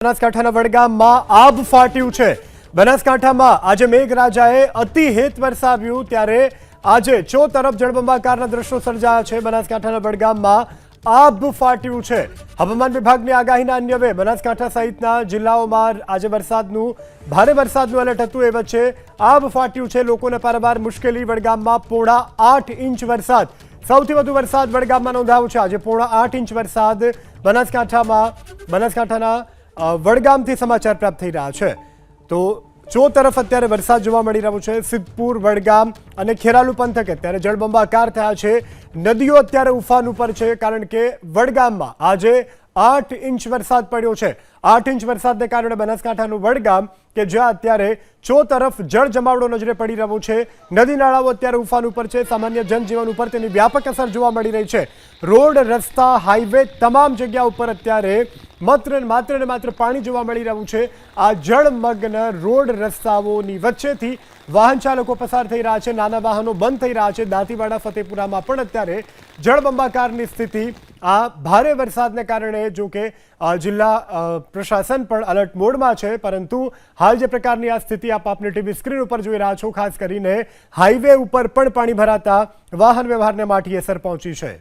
બનાસકાંઠાના વડગામમાં આભ ફાટ્યું છે। બનાસકાંઠામાં આજે મેઘરાજાએ અતિ હેત વરસાવ્યું ત્યારે આજે ચોતરફ જળબંબાકારના દ્રશ્યો સર્જાયા છે। બનાસકાંઠાના વડગામમાં આભ ફાટ્યું છે। હવામાન વિભાગની આગાહીના અન્વયે બનાસકાંઠા સહિતના જિલ્લાઓમાં આજે ભારે વરસાદનું એલર્ટ હતું। એ વચ્ચે આભ ફાટ્યું છે। લોકોને પારાવાર મુશ્કેલી। વડગામમાં 8.5 ઇંચ વરસાદ, સૌથી વધુ વરસાદ વડગામમાં નોંધાયો છે। આજે 8.5 ઇંચ વરસાદ બનાસકાંઠાના વડગામથી સમાચાર પ્રાપ્ત થઈ રહ્યા છે। તો ચોતરફ અત્યારે વરસાદ જોવા મળી રહ્યો છે। સિદ્ધપુર, વડગામ અને ખેરાલુ પંથક અત્યારે જળબંબાકાર થયા છે। નદીઓ અત્યારે ઉફાન ઉપર છે કારણ કે વડગામમાં આજે 8 ઇંચ વરસાદ પડ્યો છે। 8 ઇંચ વરસાદને કારણે બનાસકાંઠાનું વડગામ કે જ્યાં અત્યારે ચોતરફ જળ જમાવડો નજરે પડી રહ્યો છે। નદી નાળાઓ અત્યારે ઉફાન ઉપર છે। સામાન્ય જનજીવન ઉપર તેની વ્યાપક અસર જોવા મળી રહી છે। રોડ, રસ્તા, હાઈવે તમામ જગ્યા ઉપર અત્યારે માત્ર પાણી જોવા મળી રહ્યું છે। આ જળમગ્ન રોડ રસ્તાઓની વચ્ચેથી વાહન ચાલકો પસાર થઈ રહ્યા છે। નાના વાહનો બંધ થઈ રહ્યા છે। દાંતીવાડા, ફતેપુરામાં પણ અત્યારે જળબંબાકારની સ્થિતિ। આ ભારે વરસાદને કારણે જો કે જિલ્લા પ્રશાસન પણ એલર્ટ મોડમાં છે, પરંતુ હાલ જે પ્રકારની આ સ્થિતિ આપની ટીવી સ્ક્રીન ઉપર જોઈ રહ્યા છો, ખાસ કરીને હાઈવે ઉપર પણ પાણી ભરાતા વાહન વ્યવહારને માઠી અસર પહોંચી છે।